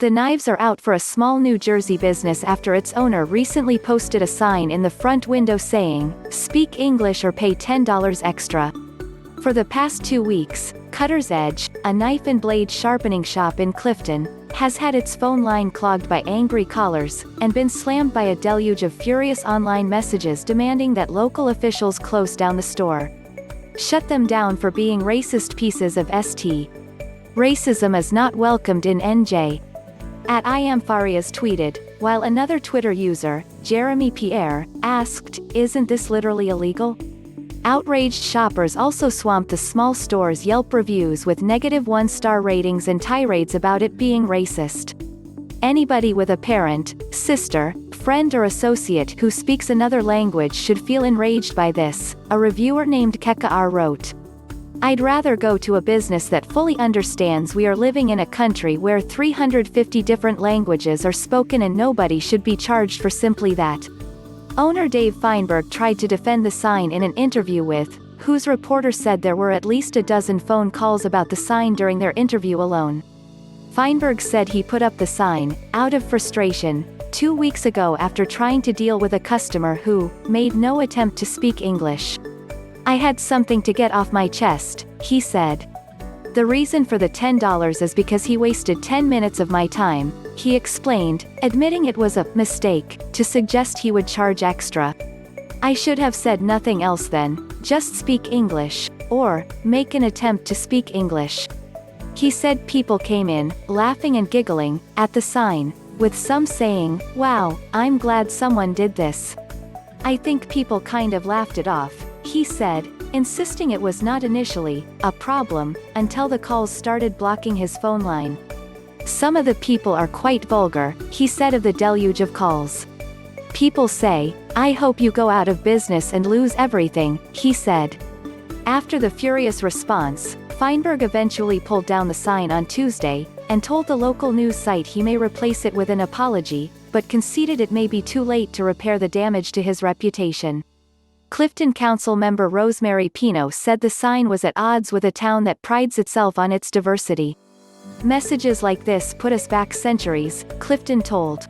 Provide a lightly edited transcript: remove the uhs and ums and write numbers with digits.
The knives are out for a small New Jersey business after its owner recently posted a sign in the front window saying, "Speak English or pay $10 extra." For the past 2 weeks, Cutter's Edge, a knife and blade sharpening shop in Clifton, has had its phone line clogged by angry callers, and been slammed by a deluge of furious online messages demanding that local officials close down the store. Shut them down for being racist pieces of ST. Racism is not welcomed in NJ. At @IamFarias tweeted, while another Twitter user, Jeremy Pierre, asked, "Isn't this literally illegal?" Outraged shoppers also swamped the small store's Yelp reviews with negative 1-star ratings and tirades about it being racist. Anybody with a parent, sister, friend or associate who speaks another language should feel enraged by this, a reviewer named Keka R wrote. "I'd rather go to a business that fully understands we are living in a country where 350 different languages are spoken and nobody should be charged for simply that." Owner Dave Feinberg tried to defend the sign in an interview with Whose reporter said there were at least a dozen phone calls about the sign during their interview alone. Feinberg said he put up the sign, out of frustration, 2 weeks ago after trying to deal with a customer who made no attempt to speak English. "I had something to get off my chest," he said. "The reason for the $10 is because he wasted 10 minutes of my time," he explained, admitting it was a mistake to suggest he would charge extra. "I should have said nothing else then, just speak English, or make an attempt to speak English." He said people came in, laughing and giggling, at the sign, with some saying, "Wow, I'm glad someone did this." "I think people kind of laughed it off," he said, insisting it was not initially a problem, until the calls started blocking his phone line. "Some of the people are quite vulgar," he said of the deluge of calls. "People say, 'I hope you go out of business and lose everything,'" he said. After the furious response, Feinberg eventually pulled down the sign on Tuesday, and told the local news site he may replace it with an apology, but conceded it may be too late to repair the damage to his reputation. Clifton Council member Rosemary Pino said the sign was at odds with a town that prides itself on its diversity. "Messages like this put us back centuries," Clifton told.